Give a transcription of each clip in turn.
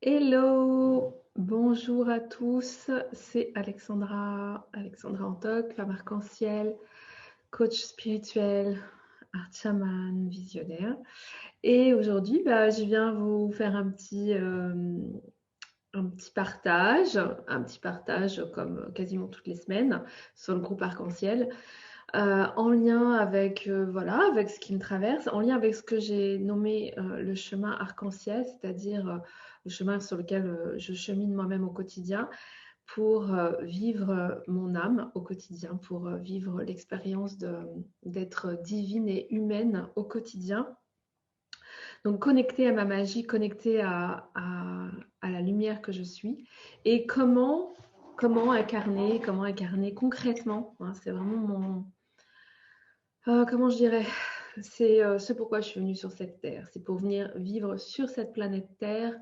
Hello, bonjour à tous, c'est Alexandra Antoc, femme arc-en-ciel, coach spirituel, art chaman, visionnaire. Et aujourd'hui, je viens vous faire un petit partage comme quasiment toutes les semaines sur le groupe arc-en-ciel, en lien avec, voilà, avec ce qui me traverse, en lien avec ce que j'ai nommé le chemin arc-en-ciel, c'est-à-dire le chemin sur lequel je chemine moi-même au quotidien pour vivre mon âme au quotidien, pour vivre l'expérience d'être divine et humaine au quotidien. Donc connectée à ma magie, connectée à la lumière que je suis. Et comment incarner concrètement, hein, c'est vraiment comment je dirais, c'est ce pourquoi je suis venue sur cette terre. C'est pour venir vivre sur cette planète Terre,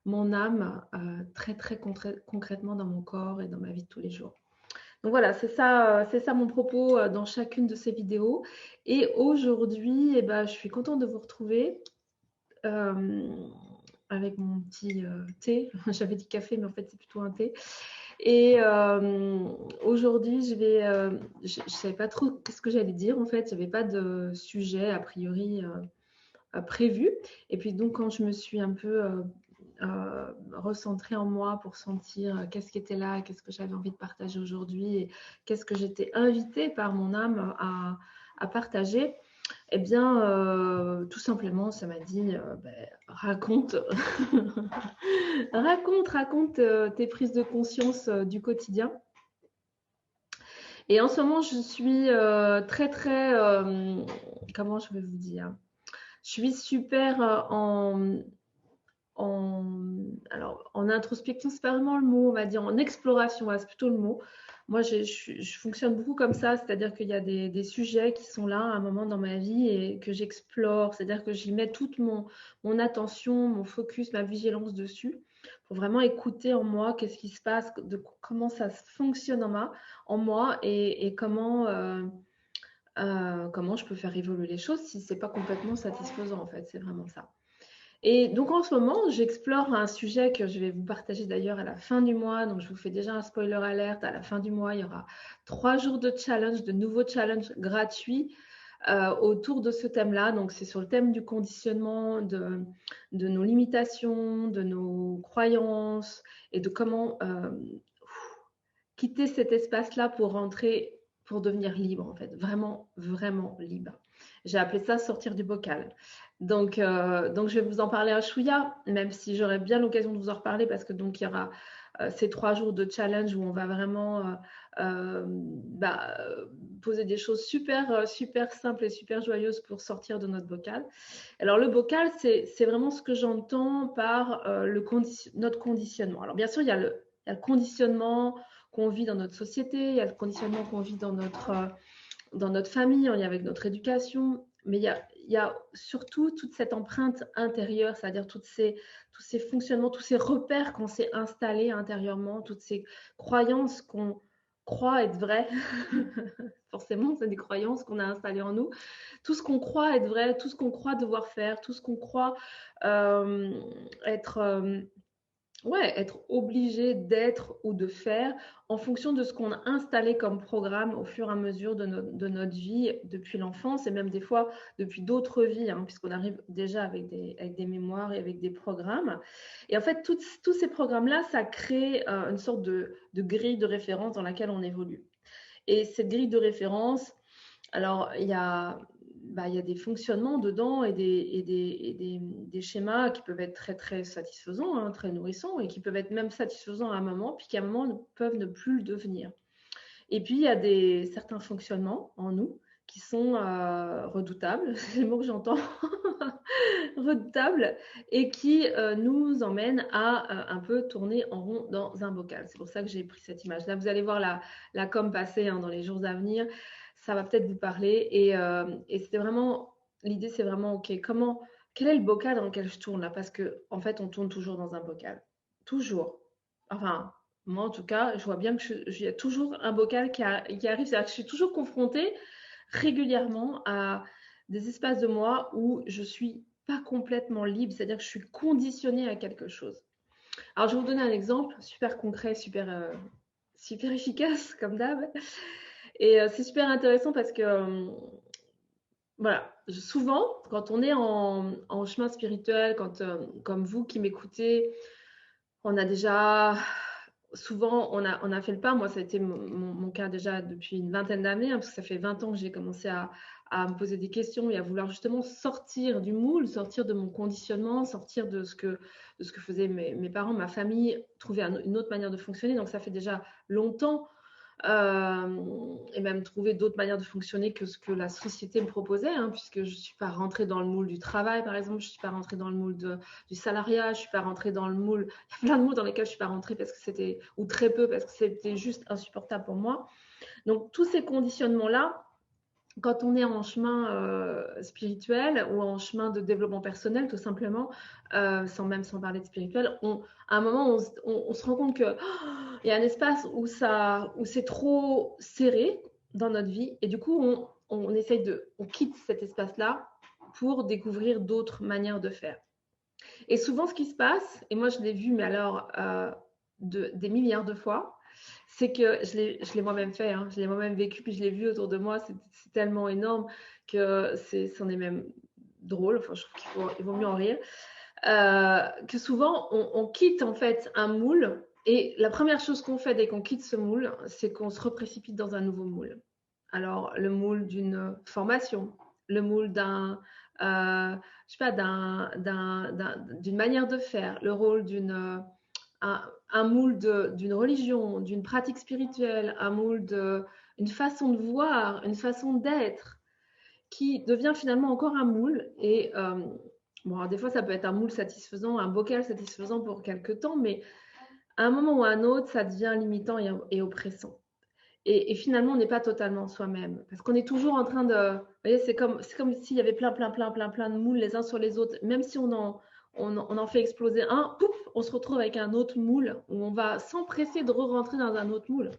mon âme, très très concrètement dans mon corps et dans ma vie de tous les jours. Donc voilà, c'est ça mon propos dans chacune de ces vidéos. Et aujourd'hui, je suis contente de vous retrouver euh, avec mon petit thé. J'avais dit café, mais en fait c'est plutôt un thé. Et aujourd'hui, je ne savais pas trop qu'est-ce que j'allais dire en fait. J'avais pas de sujet a priori prévu. Et puis donc quand je me suis un peu recentrée en moi pour sentir qu'est-ce qui était là, qu'est-ce que j'avais envie de partager aujourd'hui, et qu'est-ce que j'étais invitée par mon âme à partager, eh bien, tout simplement, ça m'a dit, raconte, raconte tes prises de conscience du quotidien. Et en ce moment, je suis très, très, comment je vais vous dire, je suis super en, alors, en introspection, c'est pas vraiment le mot, on va dire en exploration, voilà, c'est plutôt le mot. Moi, je fonctionne beaucoup comme ça, c'est-à-dire qu'il y a des sujets qui sont là à un moment dans ma vie et que j'explore, c'est-à-dire que j'y mets toute mon attention, mon focus, ma vigilance dessus pour vraiment écouter en moi qu'est-ce qui se passe, comment ça fonctionne en moi et comment je peux faire évoluer les choses si c'est pas complètement satisfaisant en fait, c'est vraiment ça. Et donc en ce moment, j'explore un sujet que je vais vous partager d'ailleurs à la fin du mois. Donc je vous fais déjà un spoiler alerte. À la fin du mois, il y aura 3 jours de challenge, de nouveaux challenges gratuits autour de ce thème-là. Donc c'est sur le thème du conditionnement, de nos limitations, de nos croyances et de comment quitter cet espace-là pour rentrer, pour devenir libre en fait, vraiment, vraiment libre. J'ai appelé ça sortir du bocal. Donc je vais vous en parler à chouïa, même si j'aurai bien l'occasion de vous en reparler parce que donc il y aura ces 3 jours de challenge où on va vraiment poser des choses super simples et super joyeuses pour sortir de notre bocal. Alors le bocal, c'est vraiment ce que j'entends par notre conditionnement. Alors bien sûr, il y a le conditionnement qu'on vit dans notre société, il y a le conditionnement qu'on vit dans notre famille, en lien avec notre éducation, mais il y a surtout toute cette empreinte intérieure, c'est-à-dire tous ces fonctionnements, tous ces repères qu'on s'est installés intérieurement, toutes ces croyances qu'on croit être vraies. Forcément, c'est des croyances qu'on a installées en nous. Tout ce qu'on croit être vrai, tout ce qu'on croit devoir faire, tout ce qu'on croit euh, être... ouais, être obligé d'être ou de faire en fonction de ce qu'on a installé comme programme au fur et à mesure de notre vie depuis l'enfance et même des fois depuis d'autres vies, hein, puisqu'on arrive déjà avec des mémoires et avec des programmes. Et en fait, tous ces programmes-là, ça crée une sorte de grille de référence dans laquelle on évolue. Et cette grille de référence, alors, il y a des fonctionnements dedans des schémas qui peuvent être très, très satisfaisants, hein, très nourrissants, et qui peuvent être même satisfaisants à un moment, puis qu'à un moment peuvent ne plus le devenir. Et puis, il y a certains fonctionnements en nous qui sont redoutables, c'est le mot que j'entends, redoutables, et qui nous emmènent à un peu tourner en rond dans un bocal. C'est pour ça que j'ai pris cette image. Là, vous allez voir la com passer hein, dans les jours à venir. Ça va peut-être vous parler. Et c'était vraiment, l'idée, c'est vraiment, OK, quel est le bocal dans lequel je tourne là? Parce que en fait, on tourne toujours dans un bocal. Toujours. Enfin, moi, en tout cas, je vois bien qu'il y a toujours un bocal qui arrive. C'est-à-dire que je suis toujours confrontée régulièrement à des espaces de moi où je suis pas complètement libre, c'est-à-dire que je suis conditionnée à quelque chose. Alors, je vais vous donner un exemple super concret, super efficace, comme d'hab. Et c'est super intéressant parce que, voilà, souvent, quand on est en chemin spirituel, comme vous qui m'écoutez, on a déjà, souvent, on a fait le pas. Moi, ça a été mon cas déjà depuis une vingtaine d'années, hein, parce que ça fait 20 ans que j'ai commencé à me poser des questions et à vouloir justement sortir du moule, sortir de mon conditionnement, sortir de ce que faisaient mes parents, ma famille, trouver une autre manière de fonctionner. Donc, ça fait déjà longtemps et même trouver d'autres manières de fonctionner que ce que la société me proposait, hein, puisque je ne suis pas rentrée dans le moule du travail, par exemple, je ne suis pas rentrée dans le moule du salariat, je ne suis pas rentrée dans le moule, il y a plein de moules dans lesquels je ne suis pas rentrée parce que c'était, ou très peu, parce que c'était juste insupportable pour moi. Donc, tous ces conditionnements-là, quand on est en chemin spirituel ou en chemin de développement personnel, tout simplement, sans parler de spirituel, à un moment, on se rend compte qu'il y a un espace où c'est trop serré dans notre vie et du coup, on quitte cet espace-là pour découvrir d'autres manières de faire. Et souvent, ce qui se passe, et moi je l'ai vu, mais alors des milliards de fois, c'est que je l'ai moi-même fait, hein, je l'ai moi-même vécu, puis je l'ai vu autour de moi, c'est tellement énorme que c'en est même drôle, enfin je trouve qu'il vaut mieux en rire, que souvent on quitte en fait un moule, et la première chose qu'on fait dès qu'on quitte ce moule, c'est qu'on se reprécipite dans un nouveau moule. Alors le moule d'une formation, le moule je sais pas, d'une manière de faire, le rôle un moule d'une religion, d'une pratique spirituelle, un moule une façon de voir, une façon d'être, qui devient finalement encore un moule. Et bon, alors des fois, ça peut être un moule satisfaisant, un bocal satisfaisant pour quelque temps, mais à un moment ou à un autre, ça devient limitant et oppressant. Et finalement, on n'est pas totalement soi-même. Parce qu'on est toujours en train de... Vous voyez, c'est comme s'il y avait plein de moules les uns sur les autres. Même si on en fait exploser un, pouf, on se retrouve avec un autre moule où on va s'empresser de re-rentrer dans un autre moule.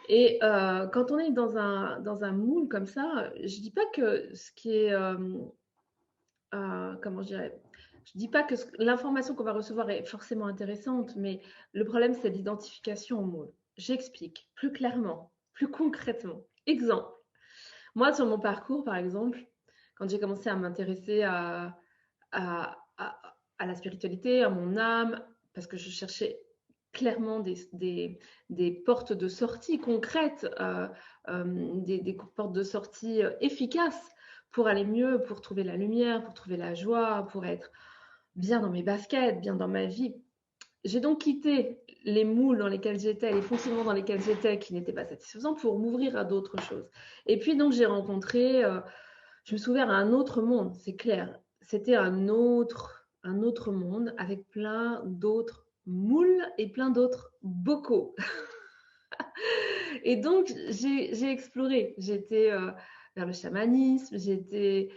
Et quand on est dans un moule comme ça, je dis pas que ce qui est... comment je dirais, je dis pas que l'information qu'on va recevoir est forcément intéressante, mais le problème, c'est l'identification au moule. J'explique plus clairement, plus concrètement. Exemple, moi, sur mon parcours, par exemple, quand j'ai commencé à m'intéresser à la spiritualité, à mon âme, parce que je cherchais clairement des portes de sortie concrètes, des portes de sortie efficaces pour aller mieux, pour trouver la lumière, pour trouver la joie, pour être bien dans mes baskets, bien dans ma vie. J'ai donc quitté les moules dans lesquels j'étais, les fonctionnements dans lesquels j'étais qui n'étaient pas satisfaisants pour m'ouvrir à d'autres choses. Et puis donc j'ai rencontré, je me suis ouverte à un autre monde, c'est clair. C'était un autre monde avec plein d'autres moules et plein d'autres bocaux. Et donc j'ai exploré, j'étais vers le chamanisme, j'ai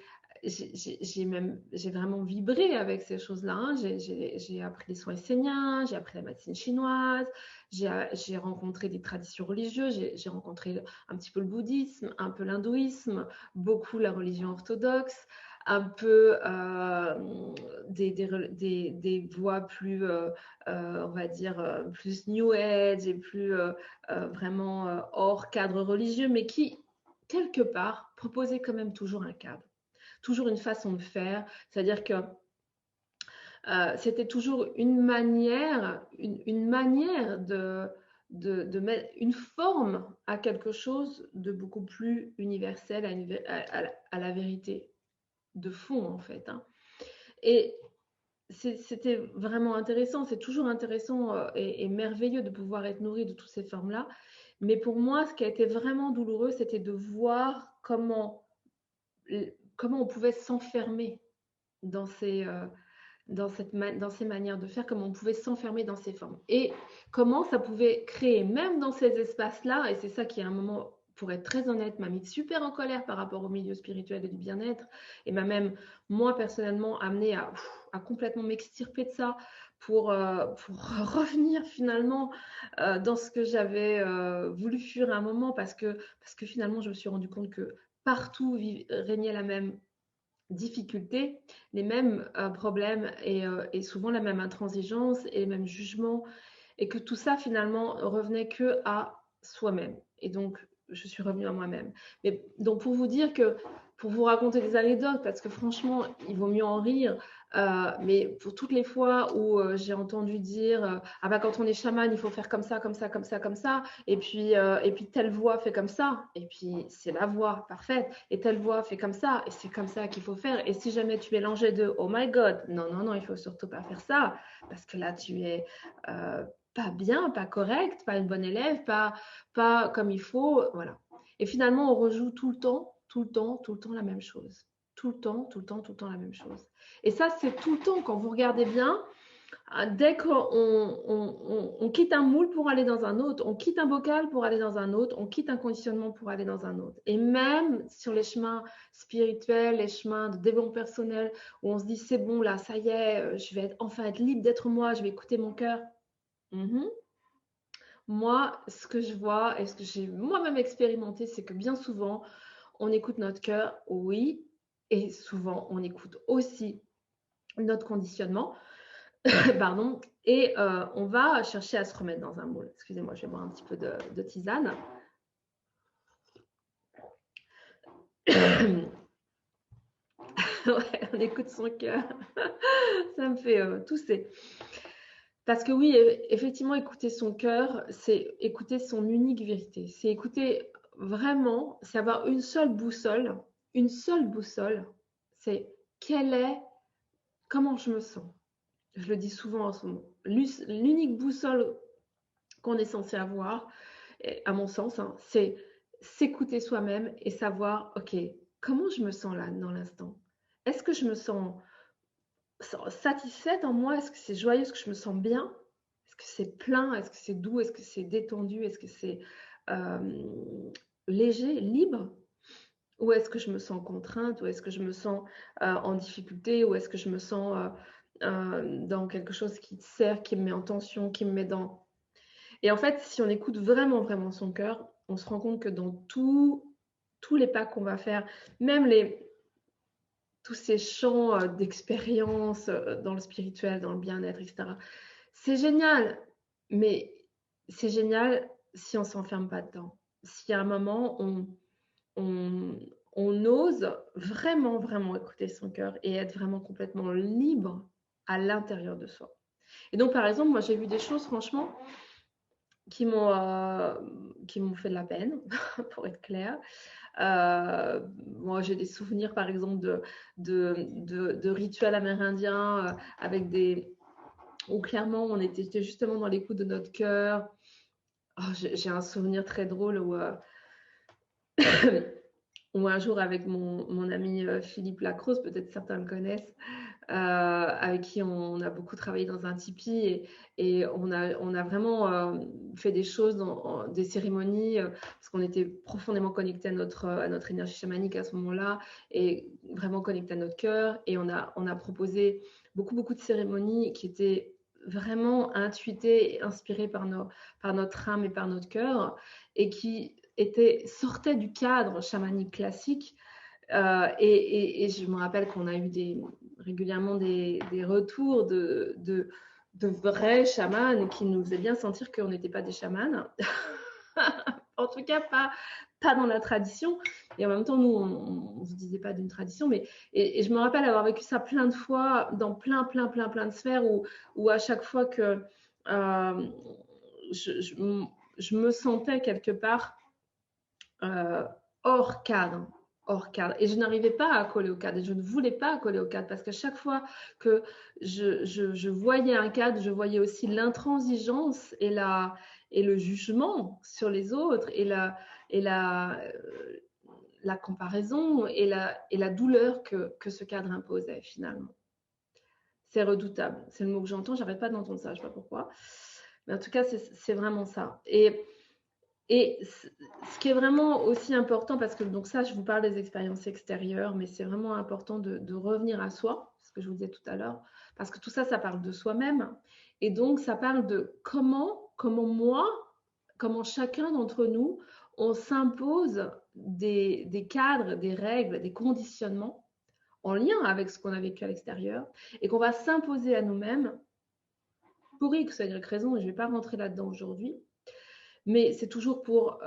vraiment vibré avec ces choses-là, hein. J'ai appris les soins esséniens, j'ai appris la médecine chinoise, j'ai rencontré des traditions religieuses, j'ai rencontré un petit peu le bouddhisme, un peu l'hindouisme, beaucoup la religion orthodoxe, un peu des voies plus, on va dire, plus New Age et plus vraiment hors cadre religieux, mais qui, quelque part, proposait quand même toujours un cadre, toujours une façon de faire, c'est-à-dire que c'était toujours une manière de mettre une forme à quelque chose de beaucoup plus universel, à la vérité de fond, en fait, hein. Et c'était vraiment intéressant, c'est toujours intéressant et merveilleux de pouvoir être nourri de toutes ces formes-là. Mais pour moi, ce qui a été vraiment douloureux, c'était de voir comment on pouvait s'enfermer dans dans ces manières de faire, comment on pouvait s'enfermer dans ces formes. Et comment ça pouvait créer, même dans ces espaces-là, et c'est ça qui, à un moment, pour être très honnête, m'a mis super en colère par rapport au milieu spirituel et du bien-être, et m'a même, moi, personnellement, amené à complètement m'extirper de ça pour revenir finalement dans ce que j'avais voulu fuir à un moment, parce que finalement, je me suis rendu compte que partout régnait difficultés, les mêmes problèmes et souvent la même intransigeance et les mêmes jugements, et que tout ça finalement revenait que à soi-même. Et donc, je suis revenue à moi-même. Mais donc, pour vous dire que, pour vous raconter des anecdotes, parce que franchement, il vaut mieux en rire, mais pour toutes les fois où j'ai entendu dire ah bah quand on est chaman, il faut faire comme ça, comme ça, comme ça, comme ça, et puis telle voix fait comme ça, et puis c'est la voix parfaite, et telle voix fait comme ça, et c'est comme ça qu'il faut faire. Et si jamais tu mélanges les deux, oh my god, non, non, non, il faut surtout pas faire ça, parce que là tu es pas bien, pas correct, pas une bonne élève, pas comme il faut, voilà. Et finalement, on rejoue tout le temps, tout le temps, tout le temps la même chose. Tout le temps, tout le temps, tout le temps la même chose. Et ça, c'est tout le temps, quand vous regardez bien, dès qu'on quitte un moule pour aller dans un autre, on quitte un bocal pour aller dans un autre, on quitte un conditionnement pour aller dans un autre. Et même sur les chemins spirituels, les chemins de développement personnel, où on se dit c'est bon, là, ça y est, je vais enfin être libre d'être moi, je vais écouter mon cœur. Moi, ce que je vois et ce que j'ai moi-même expérimenté, c'est que bien souvent, on écoute notre cœur, oui, et souvent, on écoute aussi notre conditionnement, pardon, et on va chercher à se remettre dans un moule. Excusez-moi, je vais boire un petit peu de tisane. Ouais, on écoute son cœur. Ça me fait tousser. Parce que oui, effectivement, écouter son cœur, c'est écouter son unique vérité. C'est écouter vraiment, c'est avoir une seule boussole. Une seule boussole, c'est comment je me sens. Je le dis souvent en ce moment. L'unique boussole qu'on est censé avoir, à mon sens, hein, c'est s'écouter soi-même et savoir, ok, comment je me sens là dans l'instant? Est-ce que je me sens satisfaite en moi? Est-ce que c'est joyeux? Est-ce que je me sens bien? Est-ce que c'est plein? Est-ce que c'est doux? Est-ce que c'est détendu? Est-ce que c'est léger, libre? Ou est-ce que je me sens contrainte? Ou est-ce que je me sens en difficulté? Ou est-ce que je me sens dans quelque chose qui sert, qui me met en tension, qui me met dans... Et en fait, si on écoute vraiment, vraiment son cœur, on se rend compte que dans tous les pas qu'on va faire, même tous ces champs d'expérience dans le spirituel, dans le bien-être, etc. C'est génial, mais c'est génial si on ne s'enferme pas dedans. Si à un moment, on ose vraiment, vraiment écouter son cœur et être vraiment complètement libre à l'intérieur de soi. Et donc, par exemple, moi, j'ai vu des choses, franchement, qui m'ont fait de la peine, pour être clair. Moi, j'ai des souvenirs, par exemple, de rituels amérindiens avec où clairement, on était justement dans l'écoute de notre cœur. Oh, j'ai un souvenir très drôle où, où un jour, avec mon ami Philippe Lacrosse, peut-être certains le connaissent, avec qui on a beaucoup travaillé dans un tipi et on a vraiment fait des choses, des cérémonies, parce qu'on était profondément connectés à notre énergie chamanique à ce moment-là et vraiment connectés à notre cœur. Et on a proposé beaucoup de cérémonies qui étaient vraiment intuitées et inspirées par notre âme et par notre cœur et qui sortaient du cadre chamanique classique. Et je me rappelle qu'on a eu régulièrement des retours de vrais chamans qui nous faisaient bien sentir qu'on n'était pas des chamans. En tout cas, pas dans la tradition. Et en même temps, nous, on ne se disait pas d'une tradition. Et je me rappelle avoir vécu ça plein de fois dans plein de sphères où à chaque fois que je me sentais quelque part hors cadre. Et je n'arrivais pas à coller au cadre et je ne voulais pas coller au cadre parce qu'à chaque fois que je voyais un cadre, je voyais aussi l'intransigeance et le jugement sur les autres et la comparaison et la douleur que ce cadre imposait finalement. C'est redoutable. C'est le mot que j'entends. J'arrête pas d'entendre ça. Je ne sais pas pourquoi. Mais en tout cas, c'est vraiment ça. Et ce qui est vraiment aussi important, parce que donc ça, je vous parle des expériences extérieures, mais c'est vraiment important de revenir à soi, ce que je vous disais tout à l'heure, parce que tout ça, ça parle de soi-même. Et donc, ça parle de comment chacun d'entre nous, on s'impose des cadres, des règles, des conditionnements en lien avec ce qu'on a vécu à l'extérieur et qu'on va s'imposer à nous-mêmes pour X ou Y raison, et je ne vais pas rentrer là-dedans aujourd'hui. Mais c'est toujours pour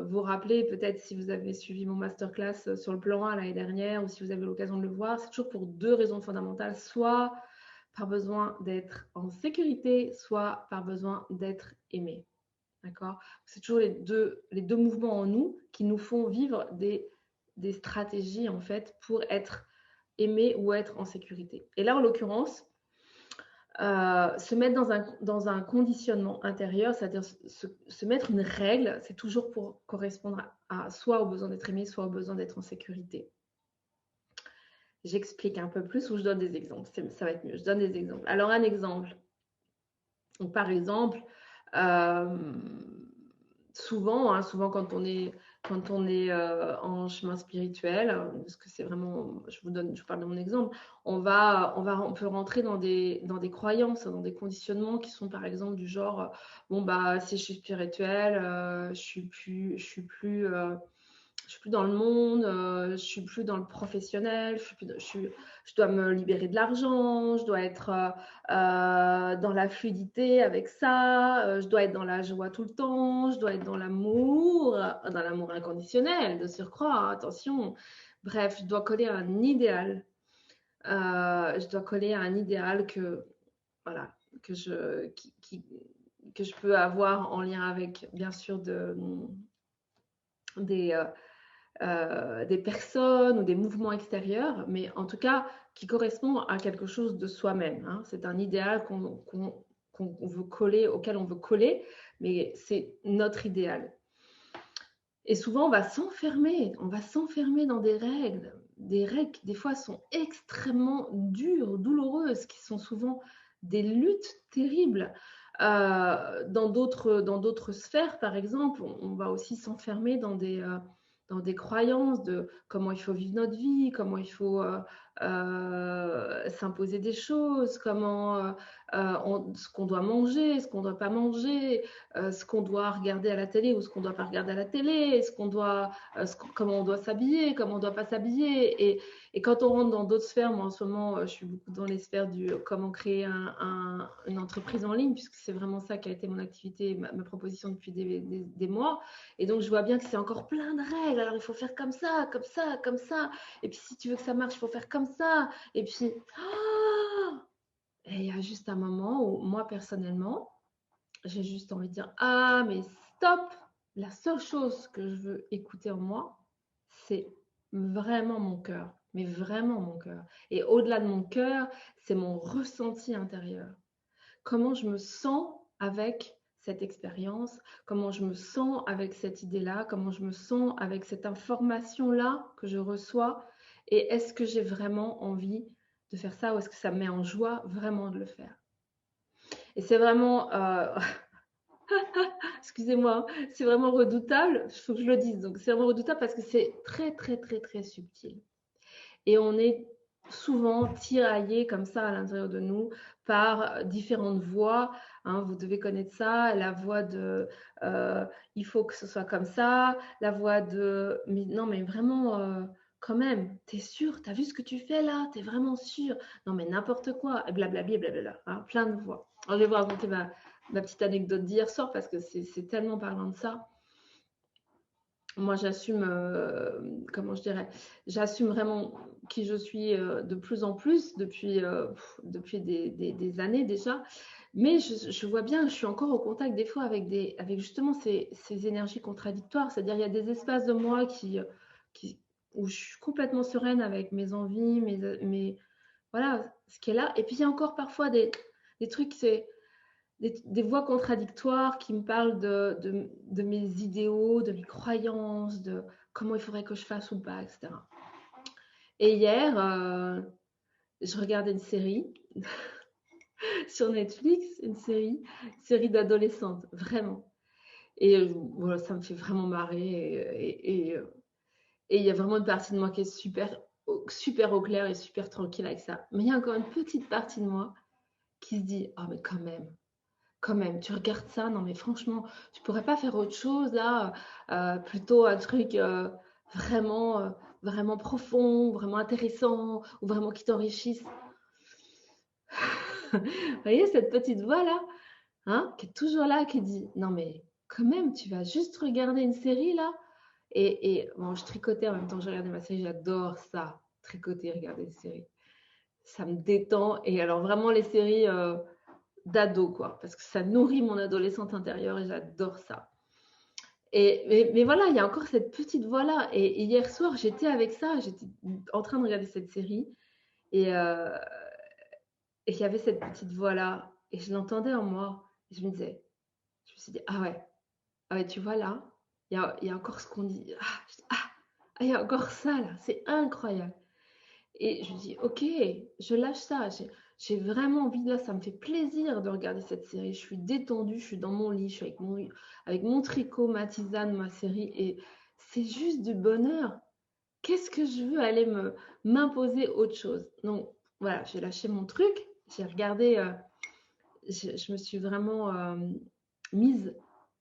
vous rappeler, peut-être si vous avez suivi mon masterclass sur le plan 1 l'année dernière ou si vous avez l'occasion de le voir, c'est toujours pour 2 raisons fondamentales, soit par besoin d'être en sécurité, soit par besoin d'être aimé. D'accord? C'est toujours les deux mouvements en nous qui nous font vivre des stratégies en fait pour être aimé ou être en sécurité. Et là, en l'occurrence, se mettre dans un conditionnement intérieur, c'est-à-dire se mettre une règle, c'est toujours pour correspondre soit au besoin d'être aimé, soit au besoin d'être en sécurité. J'explique un peu plus ou je donne des exemples, ça va être mieux. Je donne des exemples. Alors, un exemple. Donc, par exemple, souvent quand on est en chemin spirituel, parce que c'est vraiment, je vous parle de mon exemple, on peut rentrer dans des croyances, dans des conditionnements qui sont par exemple du genre, bon bah si je suis spirituelle, je suis plus dans le monde, je suis plus dans le professionnel, je dois me libérer de l'argent, je dois être dans la fluidité avec ça, je dois être dans la joie tout le temps, je dois être dans l'amour inconditionnel de surcroît, hein, attention. Bref, je dois coller à un idéal. Je dois coller à un idéal que je peux avoir en lien avec, bien sûr, des personnes ou des mouvements extérieurs, mais en tout cas qui correspond à quelque chose de soi-même, hein. C'est un idéal qu'on veut coller, auquel on veut coller, mais c'est notre idéal. Et souvent, on va s'enfermer dans des règles qui des fois sont extrêmement dures, douloureuses, qui sont souvent des luttes terribles. Dans d'autres sphères, par exemple, on va aussi s'enfermer dans des croyances de comment il faut vivre notre vie, comment il faut s'imposer des choses, ce qu'on doit manger, ce qu'on ne doit pas manger, ce qu'on doit regarder à la télé ou ce qu'on ne doit pas regarder à la télé, comment on doit s'habiller, comment on ne doit pas s'habiller. Et quand on rentre dans d'autres sphères, moi en ce moment, je suis beaucoup dans les sphères du comment créer une entreprise en ligne, puisque c'est vraiment ça qui a été mon activité, ma proposition depuis des mois. Et donc, je vois bien que c'est encore plein de règles. Alors, il faut faire comme ça, comme ça, comme ça. Et puis, si tu veux que ça marche, il faut faire comme ça. Et puis, et il y a juste un moment où, moi, personnellement, j'ai juste envie de dire, ah, mais stop! La seule chose que je veux écouter en moi, c'est vraiment mon cœur, mais vraiment mon cœur. Et au-delà de mon cœur, c'est mon ressenti intérieur. Comment je me sens avec cette expérience, comment je me sens avec cette idée-là, comment je me sens avec cette information-là que je reçois, et est-ce que j'ai vraiment envie de faire ça ou est-ce que ça me met en joie vraiment de le faire. Et c'est vraiment, excusez-moi, c'est vraiment redoutable, il faut que je le dise, donc c'est vraiment redoutable parce que c'est très très très très subtil. Et on est souvent tiraillé comme ça à l'intérieur de nous par différentes voix, hein, vous devez connaître ça, la voix de il faut que ce soit comme ça, la voix de mais non mais vraiment quand même, t'es sûr, t'as vu ce que tu fais là, t'es vraiment sûr, non mais n'importe quoi, et blablabla, blablabla, hein, plein de voix. Alors, je vais vous raconter ma petite anecdote d'hier soir parce que c'est tellement parlant de ça. Moi, j'assume, comment je dirais, j'assume vraiment qui je suis de plus en plus depuis des années déjà. Mais je vois bien que je suis encore au contact des fois avec justement ces énergies contradictoires. C'est-à-dire, il y a des espaces de moi où je suis complètement sereine avec mes envies, voilà, ce qui est là. Et puis, il y a encore parfois des trucs, des voix contradictoires qui me parlent de mes idéaux, de mes croyances, de comment il faudrait que je fasse ou pas, etc. Et hier, je regardais une série sur Netflix, une série d'adolescentes, vraiment. Et voilà, ça me fait vraiment marrer. Et il y a vraiment une partie de moi qui est super, super au clair et super tranquille avec ça. Mais il y a encore une petite partie de moi qui se dit, oh mais quand même, tu regardes ça, non mais franchement, tu pourrais pas faire autre chose là, plutôt un truc vraiment vraiment profonds, vraiment intéressants, ou vraiment qui t'enrichissent. Vous voyez cette petite voix-là, hein, qui est toujours là, qui dit, non mais quand même, tu vas juste regarder une série là. Et bon, je tricotais en même temps que je regardais ma série, j'adore ça, tricoter, regarder des séries. Ça me détend. Et alors vraiment les séries d'ado, quoi, parce que ça nourrit mon adolescente intérieure et j'adore ça. Mais voilà, il y a encore cette petite voix-là. Et hier soir, j'étais avec ça, j'étais en train de regarder cette série et il y avait cette petite voix-là et je l'entendais en moi. Et je me disais, je me suis dit, ah ouais, tu vois là, il y a encore ce qu'on dit. Il y a encore ça là, c'est incroyable. Et je me dis, ok, je lâche ça. J'ai vraiment envie de là, ça me fait plaisir de regarder cette série. Je suis détendue, je suis dans mon lit, je suis avec mon tricot, ma tisane, ma série, et c'est juste du bonheur. Qu'est-ce que je veux aller m'imposer autre chose? Donc voilà, j'ai lâché mon truc, j'ai regardé, je me suis vraiment mise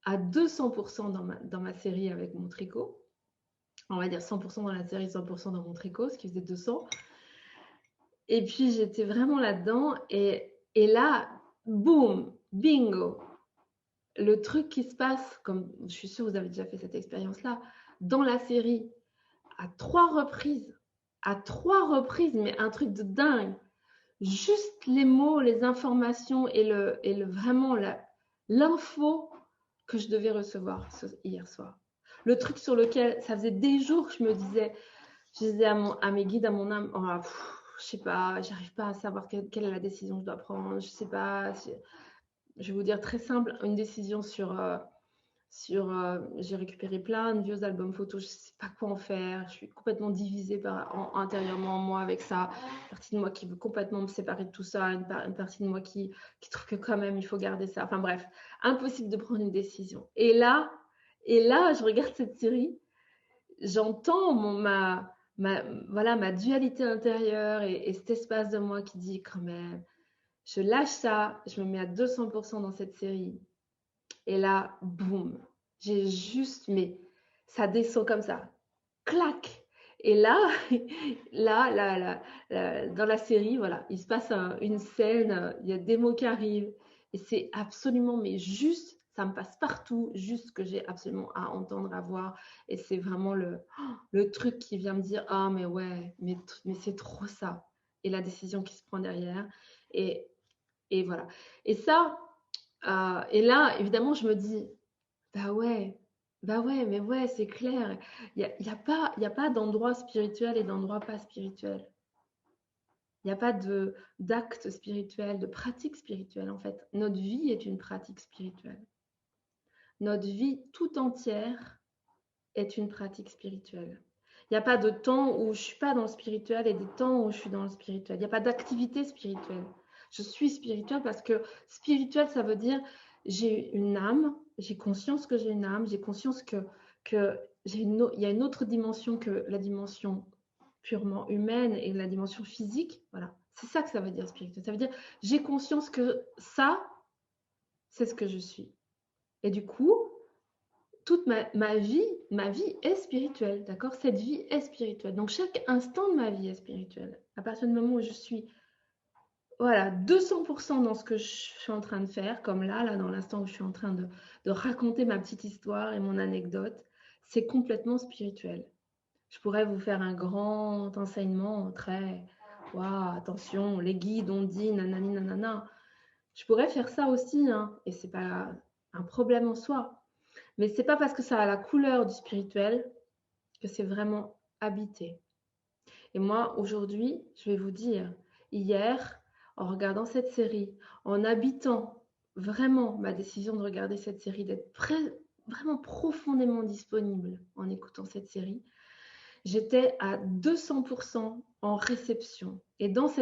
à 200% dans ma série avec mon tricot. On va dire 100% dans la série, 100% dans mon tricot, ce qui faisait 200. Et puis j'étais vraiment là-dedans et là, boum, bingo, le truc qui se passe, comme je suis sûre que vous avez déjà fait cette expérience-là, dans la série, à trois reprises, mais un truc de dingue. Juste les mots, les informations et vraiment l'info que je devais recevoir hier soir. Le truc sur lequel ça faisait des jours que je disais à mes guides, à mon âme, oh, je sais pas, j'arrive pas à savoir quelle est la décision que je dois prendre. Je sais pas. Je vais vous dire très simple, une décision j'ai récupéré plein de vieux albums photos, je sais pas quoi en faire. Je suis complètement divisée intérieurement en moi avec ça. Une partie de moi qui veut complètement me séparer de tout ça, une partie de moi qui trouve que quand même il faut garder ça. Enfin bref, impossible de prendre une décision. Et là, je regarde cette série, j'entends voilà, ma dualité intérieure et cet espace de moi qui dit quand même, je lâche ça, je me mets à 200% dans cette série. Et là, boum, j'ai juste, mais ça descend comme ça, clac. Et là, dans la série, voilà, il se passe une scène, il y a des mots qui arrivent, et c'est absolument, mais juste, ça me passe partout, juste ce que j'ai absolument à entendre, à voir, et c'est vraiment le truc qui vient me dire, ah mais ouais, mais c'est trop ça, et la décision qui se prend derrière, et, et voilà. Et ça, et là, évidemment, je me dis, bah ouais, bah ouais, mais ouais, c'est clair. Il y a pas d'endroit spirituel et d'endroit pas spirituel. Il n'y a pas d'acte spirituel, de pratique spirituelle en fait. Notre vie est une pratique spirituelle. Notre vie tout entière est une pratique spirituelle. Il n'y a pas de temps où je ne suis pas dans le spirituel et des temps où je suis dans le spirituel. Il n'y a pas d'activité spirituelle. Je suis spirituelle parce que spirituel, ça veut dire j'ai une âme, j'ai conscience que j'ai une âme, j'ai conscience que il y a une autre dimension que la dimension purement humaine et la dimension physique. Voilà, c'est ça que ça veut dire spirituel. Ça veut dire j'ai conscience que ça, c'est ce que je suis. Et du coup, toute ma vie est spirituelle, d'accord? Cette vie est spirituelle. Donc, chaque instant de ma vie est spirituel. À partir du moment où je suis, voilà, 200% dans ce que je suis en train de faire, comme là, dans l'instant où je suis en train de raconter ma petite histoire et mon anecdote, c'est complètement spirituel. Je pourrais vous faire un grand enseignement très, waouh, attention, les guides ont dit, nanani, nanana. Je pourrais faire ça aussi, hein, et c'est pas un problème en soi. Mais c'est pas parce que ça a la couleur du spirituel que c'est vraiment habité. Et moi, aujourd'hui, je vais vous dire, hier, en regardant cette série, en habitant vraiment ma décision de regarder cette série, d'être vraiment profondément disponible en écoutant cette série, j'étais à 200% en réception. Et dans ce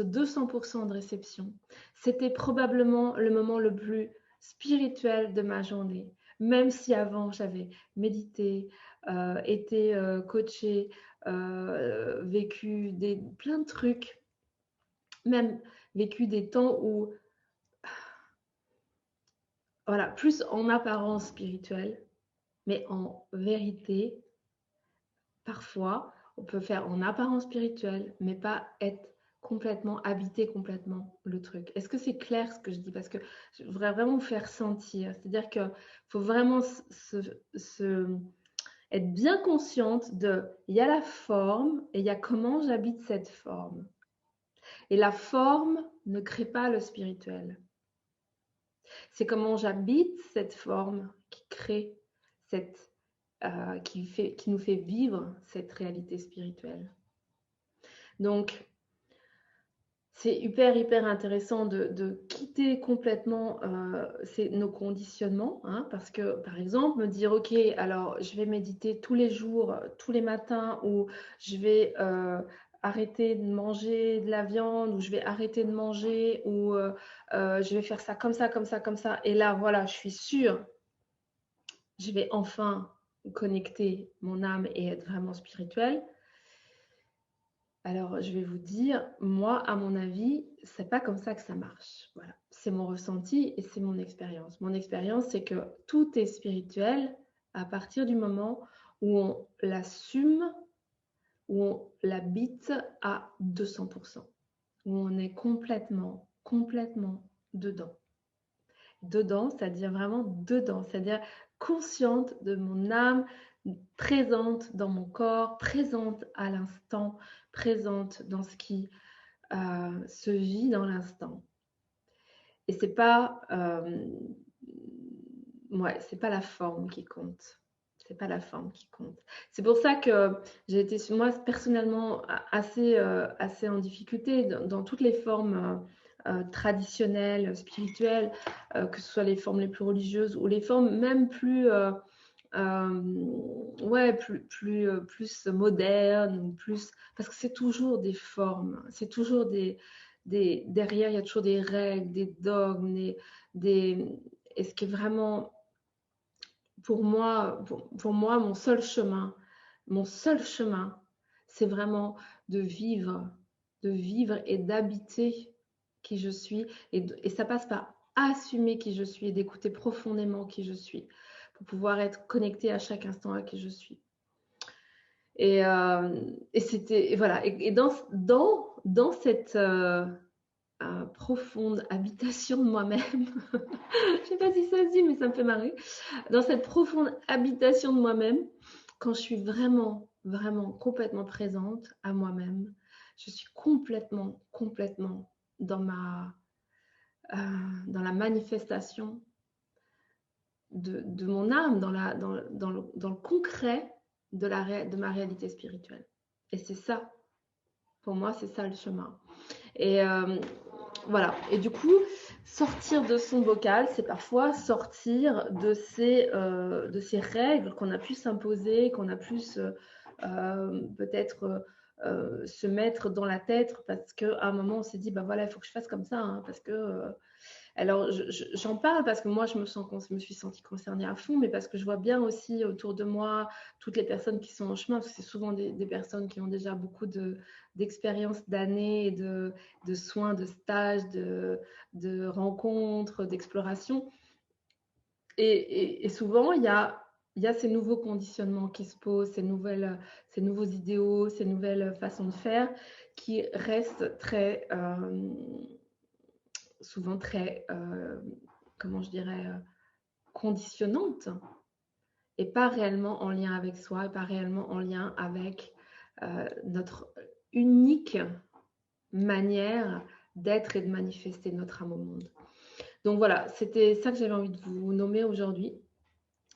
200% de réception, c'était probablement le moment le plus spirituel de ma journée. Même si avant, j'avais médité, été coachée, vécu plein de trucs, même vécu des temps où, voilà, plus en apparence spirituelle, mais en vérité, parfois, On peut faire en apparence spirituelle, mais pas être complètement, habiter complètement le truc. Est-ce que c'est clair ce que je dis? Parce que je voudrais vraiment vous faire sentir. C'est-à-dire qu'il faut vraiment être bien consciente de, il y a la forme et il y a comment j'habite cette forme. Et la forme ne crée pas le spirituel. C'est comment j'habite cette forme qui crée qui nous fait vivre cette réalité spirituelle. Donc, c'est hyper intéressant de quitter complètement nos conditionnements, hein, parce que, par exemple, me dire, OK, alors je vais méditer tous les jours, tous les matins, ou je vais arrêter de manger de la viande, ou je vais arrêter de manger, ou je vais faire ça comme ça, comme ça, comme ça. Et là, voilà, je suis sûre, je vais enfin connecter mon âme et être vraiment spirituelle. Alors, je vais vous dire, moi, à mon avis, c'est pas comme ça que ça marche. Voilà, c'est mon ressenti et c'est mon expérience. Mon expérience, c'est que tout est spirituel à partir du moment où on l'assume, où on l'habite à 200%, où on est complètement dedans. Dedans, c'est-à-dire vraiment dedans, c'est-à-dire consciente de mon âme, présente dans mon corps, présente à l'instant, présente dans ce qui se vit dans l'instant. Et c'est pas la forme qui compte. C'est pas la forme qui compte. C'est pour ça que j'ai été, moi, personnellement, assez en difficulté dans toutes les formes traditionnelles, spirituelles, que ce soit les formes les plus religieuses ou les formes même plus plus moderne, ou plus, parce que c'est toujours des formes, c'est toujours derrière, il y a toujours des règles, des dogmes, et ce qui est vraiment, pour moi, mon seul chemin, c'est vraiment de vivre et d'habiter qui je suis, et ça passe par assumer qui je suis et d'écouter profondément qui je suis, pour pouvoir être connecté à chaque instant à qui je suis. Et c'était, voilà, et dans cette profonde habitation de moi-même, je sais pas si ça se dit, mais ça me fait marrer, dans cette profonde habitation de moi-même, quand je suis vraiment complètement présente à moi-même, je suis complètement dans la manifestation de mon âme, dans le concret de ma réalité spirituelle. Et c'est ça, pour moi, c'est ça le chemin. Et voilà. Et du coup, sortir de son bocal, c'est parfois sortir de ces règles qu'on a pu s'imposer, qu'on a pu peut-être se mettre dans la tête, parce qu'à un moment, on s'est dit, bah voilà, il faut que je fasse comme ça, hein, parce que... alors, j'en parle parce que moi, je me suis sentie concernée à fond, mais parce que je vois bien aussi autour de moi toutes les personnes qui sont en chemin, parce que c'est souvent des personnes qui ont déjà beaucoup d'expérience, d'années, de soins, de stages, de rencontres, d'exploration. Et souvent, il y a ces nouveaux conditionnements qui se posent, ces nouveaux idéaux, ces nouvelles façons de faire qui restent souvent très, comment je dirais, conditionnantes, et pas réellement en lien avec soi, et pas réellement en lien avec notre unique manière d'être et de manifester notre âme au monde. Donc voilà, c'était ça que j'avais envie de vous nommer aujourd'hui.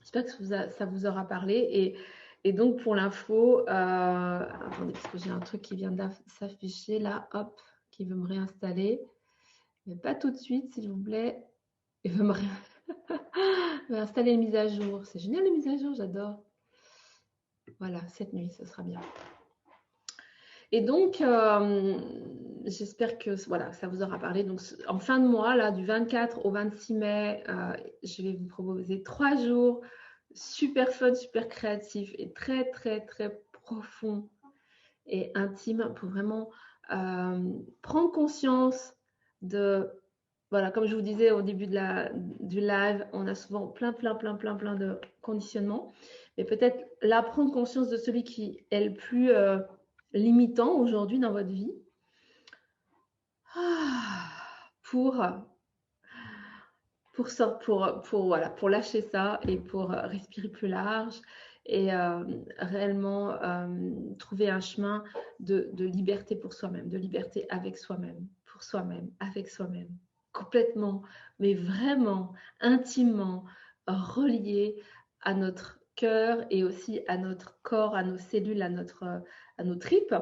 J'espère que ça vous aura parlé. Et donc pour l'info, attendez, parce que j'ai un truc qui vient de s'afficher là, hop, qui veut me réinstaller. Mais pas tout de suite, s'il vous plaît. Il veut me installer les mises à jour. C'est génial les mises à jour, j'adore. Voilà, cette nuit, ce sera bien. Et donc, j'espère que voilà, ça vous aura parlé. Donc, en fin de mois, là, du 24 au 26 mai, je vais vous proposer 3 jours super fun, super créatifs et très profonds et intimes pour vraiment prendre conscience de... Voilà, comme je vous disais au début du live, on a souvent plein de conditionnements. mais peut-être là, prendre conscience de celui qui est le plus limitant aujourd'hui dans votre vie, pour voilà, pour lâcher ça et pour respirer plus large et réellement trouver un chemin de liberté pour soi-même, de liberté avec soi-même, pour soi-même, avec soi-même, complètement, mais vraiment intimement relié à notre cœur et aussi à notre corps, à nos cellules, à nos tripes,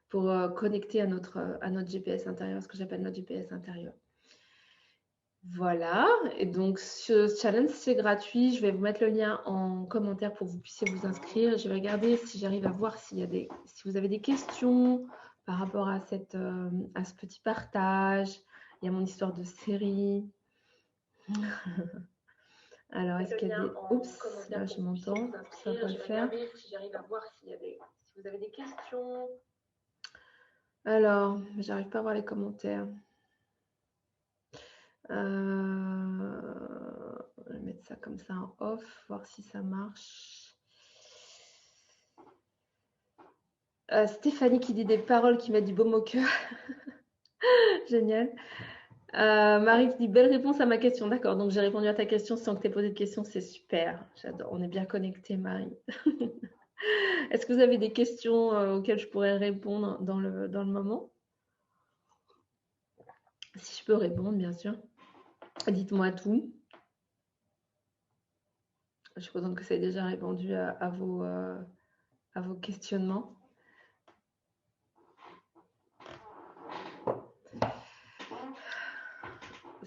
pour connecter à notre GPS intérieur, ce que j'appelle notre GPS intérieur. Voilà, et donc ce challenge c'est gratuit. Je vais vous mettre le lien en commentaire pour que vous puissiez vous inscrire. Je vais regarder si j'arrive à voir si vous avez des questions par rapport à ce petit partage. Il y a mon histoire de série. Alors, est-ce qu'il y a des... Oups, là je m'entends, ça va pas le faire. Si j'arrive à voir si vous avez des questions. Alors, j'arrive pas à voir les commentaires. Je vais mettre ça comme ça en off, voir si ça marche. Stéphanie qui dit des paroles qui mettent du baume au cœur. Génial. Marie qui dit belle réponse à ma question. D'accord, donc j'ai répondu à ta question sans que tu aies posé de question. C'est super. J'adore. On est bien connectés, Marie. Est-ce que vous avez des questions auxquelles je pourrais répondre dans le moment? Si je peux répondre, bien sûr. Dites-moi tout. Je suppose que ça a déjà répondu à vos questionnements.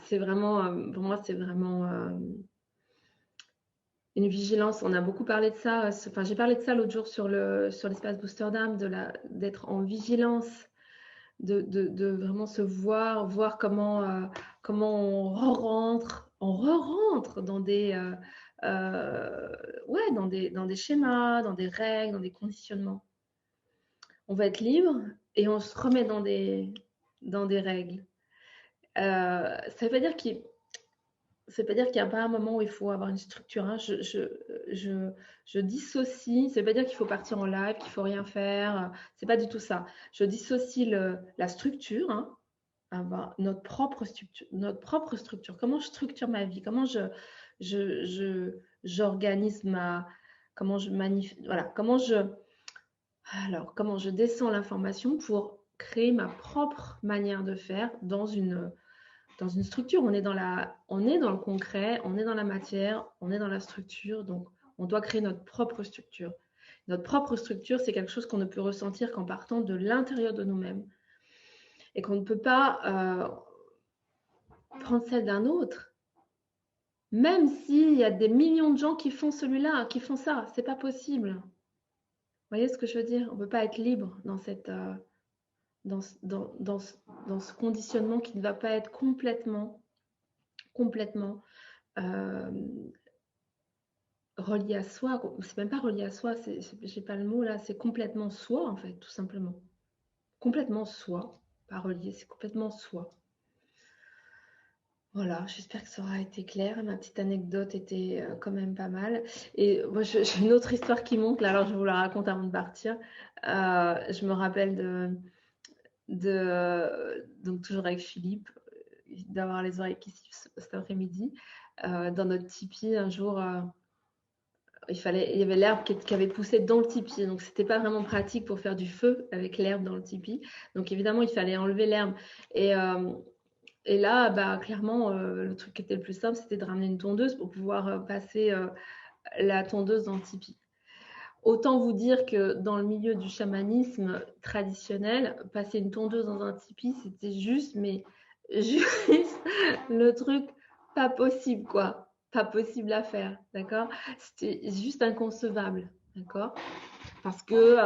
C'est vraiment, pour moi, c'est vraiment une vigilance. On a beaucoup parlé de ça. Enfin, j'ai parlé de ça l'autre jour sur l'espace Booster d'âme, d'être en vigilance, de vraiment se voir comment on re-rentre dans des dans des schémas, dans des règles, dans des conditionnements. On va être libre et on se remet dans des règles. Ça ne veut pas dire qu'il n'y a pas un moment où il faut avoir une structure. Hein. Je dissocie. Ça ne veut pas dire qu'il faut partir en live, qu'il ne faut rien faire. C'est pas du tout ça. Je dissocie la structure, hein, avoir notre propre structure. Comment je structure ma vie? Comment j'organise comment je descends l'information pour créer ma propre manière de faire dans une structure. On est dans le concret, on est dans la matière, on est dans la structure. Donc, on doit créer notre propre structure. Notre propre structure, c'est quelque chose qu'on ne peut ressentir qu'en partant de l'intérieur de nous-mêmes et qu'on ne peut pas prendre celle d'un autre. Même s'il y a des millions de gens qui font celui-là, qui font ça, c'est pas possible. Vous voyez ce que je veux dire? On ne peut pas être libre dans ce conditionnement qui ne va pas être complètement relié à soi. C'est même pas relié à soi, j'ai pas le mot là, c'est complètement soi en fait, tout simplement. Complètement soi, pas relié, c'est complètement soi. Voilà, j'espère que ça aura été clair. Ma petite anecdote était quand même pas mal. Et moi, j'ai une autre histoire qui monte, là, alors je vous la raconte avant de partir. Je me rappelle donc toujours avec Philippe, d'avoir les oreilles qui sifflent cet après-midi. Dans notre tipi, un jour, il y avait l'herbe qui avait poussé dans le tipi. Donc, c'était pas vraiment pratique pour faire du feu avec l'herbe dans le tipi. Donc, évidemment, il fallait enlever l'herbe. Et là, clairement, le truc qui était le plus simple, c'était de ramener une tondeuse pour pouvoir passer la tondeuse dans le tipi. Autant vous dire que dans le milieu du chamanisme traditionnel, passer une tondeuse dans un tipi, c'était juste le truc pas possible, quoi. Pas possible à faire, d'accord? C'était juste inconcevable, d'accord? Parce que,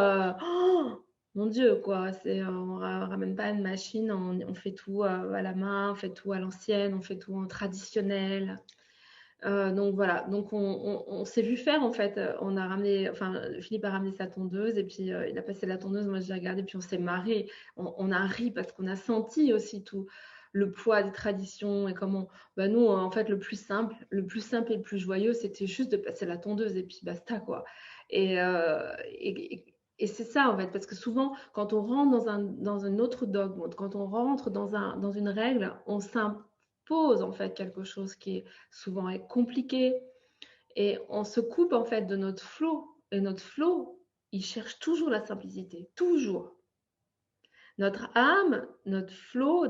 mon Dieu, quoi, on ramène pas une machine, on fait tout à la main, on fait tout à l'ancienne, on fait tout en traditionnel. Donc voilà, donc on s'est vu faire en fait. Philippe a ramené sa tondeuse et puis il a passé la tondeuse, moi j'ai regardé, puis on s'est marré, on a ri parce qu'on a senti aussi tout le poids des traditions et comment, nous, en fait, le plus simple et le plus joyeux, c'était juste de passer la tondeuse et puis basta, quoi. Et c'est ça, en fait, parce que souvent, quand on rentre dans un autre dogme, quand on rentre dans une règle, on s'impose, en fait, quelque chose qui est souvent compliqué et on se coupe, en fait, de notre flow. Et notre flow, il cherche toujours la simplicité, toujours. Notre âme, notre flow,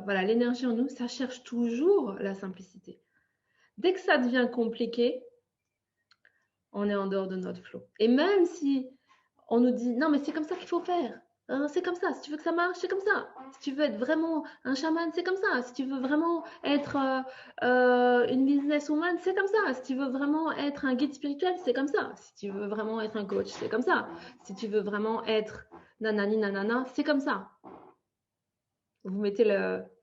voilà, l'énergie en nous, ça cherche toujours la simplicité. Dès que ça devient compliqué, on est en dehors de notre flow. Et même si on nous dit non, mais c'est comme ça qu'il faut faire, hein, c'est comme ça. Si tu veux que ça marche, c'est comme ça. Si tu veux être vraiment un chaman, c'est comme ça. Si tu veux vraiment être une businesswoman, c'est comme ça. Si tu veux vraiment être un guide spirituel, c'est comme ça. Si tu veux vraiment être un coach, c'est comme ça. Si tu veux vraiment être nanani nanana, c'est comme ça. Vous mettez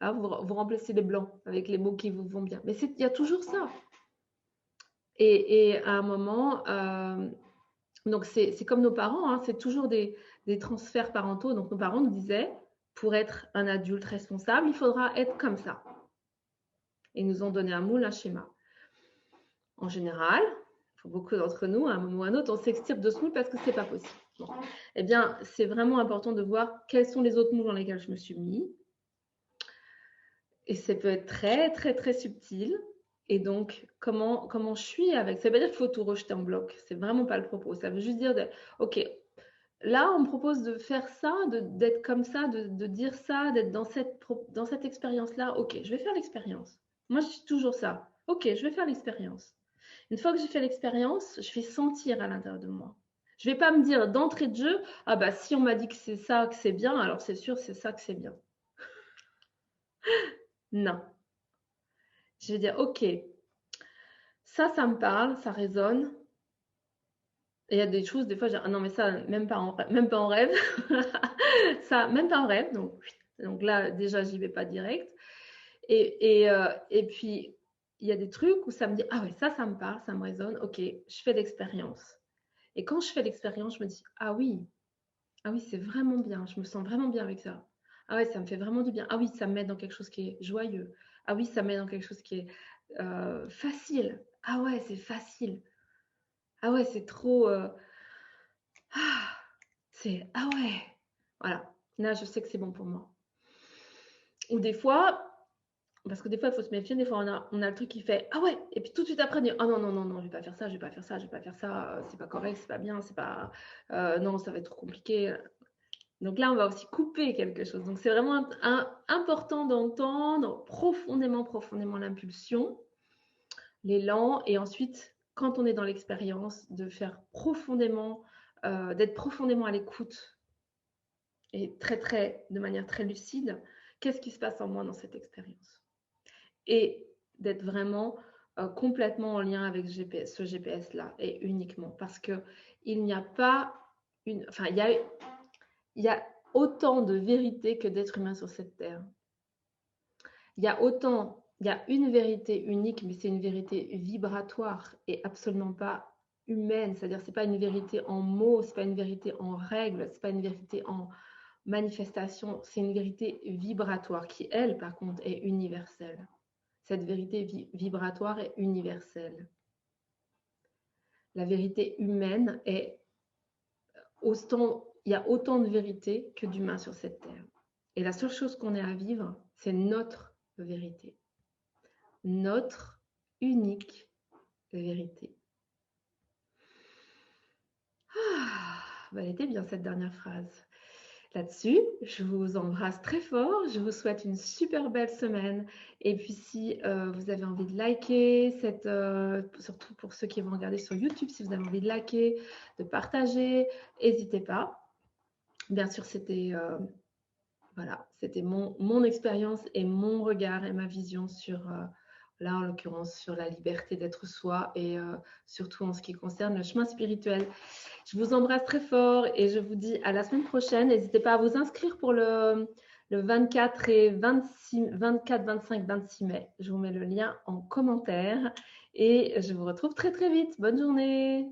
vous remplacez les blancs avec les mots qui vous vont bien. Mais il y a toujours ça. Et à un moment, donc c'est comme nos parents, hein, c'est toujours des transferts parentaux. Donc nos parents nous disaient, pour être un adulte responsable, il faudra être comme ça. Ils nous ont donné un moule, un schéma. En général, pour beaucoup d'entre nous, à un moment ou à un autre, on s'extirpe de ce moule parce que c'est pas possible. Bon. Eh bien, c'est vraiment important de voir quels sont les autres moules dans lesquels je me suis mis. Et ça peut être très, très, très subtil. Et donc, comment je suis avec. Ça veut dire qu'il faut tout rejeter en bloc. C'est vraiment pas le propos. Ça veut juste dire, OK, là, on me propose de faire ça, d'être comme ça, de dire ça, d'être dans cette expérience-là. OK, je vais faire l'expérience. Moi, je suis toujours ça. OK, je vais faire l'expérience. Une fois que j'ai fait l'expérience, je vais sentir à l'intérieur de moi. Je ne vais pas me dire d'entrée de jeu, ah bah si on m'a dit que c'est ça, que c'est bien, alors c'est sûr, c'est ça que c'est bien. Non. Je vais dire, OK, ça me parle, ça résonne. Et il y a des choses, des fois, je dis, ah non, mais ça, même pas en rêve. Ça, même pas en rêve. Donc là, déjà, j'y vais pas direct. Et puis, il y a des trucs où ça me dit, ah ouais, ça me parle, ça me résonne. OK, je fais l'expérience. Et quand je fais l'expérience, je me dis, ah oui, c'est vraiment bien. Je me sens vraiment bien avec ça. Ah ouais, ça me fait vraiment du bien. Ah oui, ça me met dans quelque chose qui est joyeux. Ah oui, ça me met dans quelque chose qui est facile. Ah ouais, c'est facile. Ah ouais, c'est trop. Ah ouais. Voilà. Là, je sais que c'est bon pour moi. Ou des fois, parce que des fois, il faut se méfier. Des fois, on a le truc qui fait ah ouais. Et puis tout de suite après, on dit ah non, non, non, non, je vais pas faire ça, je vais pas faire ça, je vais pas faire ça. C'est pas correct, c'est pas bien, c'est pas. Non, ça va être trop compliqué. Donc là, on va aussi couper quelque chose. Donc c'est vraiment important d'entendre profondément, profondément l'impulsion, l'élan, et ensuite, quand on est dans l'expérience, de faire profondément, d'être profondément à l'écoute et de manière très lucide, qu'est-ce qui se passe en moi dans cette expérience? Et d'être vraiment complètement en lien avec ce GPS-là, et uniquement, parce que il n'y a pas il y a autant de vérité que d'êtres humains sur cette terre. Il y a une vérité unique, mais c'est une vérité vibratoire et absolument pas humaine. C'est-à-dire, c'est pas une vérité en mots, c'est pas une vérité en règles, c'est pas une vérité en manifestation, c'est une vérité vibratoire qui, elle, par contre, est universelle. Cette vérité vibratoire est universelle. La vérité humaine est il y a autant de vérité que d'humains sur cette terre. Et la seule chose qu'on ait à vivre, c'est notre vérité. Notre unique vérité. Elle était bien cette dernière phrase. Là-dessus, je vous embrasse très fort. Je vous souhaite une super belle semaine. Et puis, si vous avez envie de liker, surtout pour ceux qui vont regarder sur YouTube, si vous avez envie de liker, de partager, n'hésitez pas. Bien sûr, c'était mon expérience et mon regard et ma vision sur, là en l'occurrence, sur la liberté d'être soi et surtout en ce qui concerne le chemin spirituel. Je vous embrasse très fort et je vous dis à la semaine prochaine. N'hésitez pas à vous inscrire pour le 24 et 24, 25, 26 mai. Je vous mets le lien en commentaire et je vous retrouve très très vite. Bonne journée.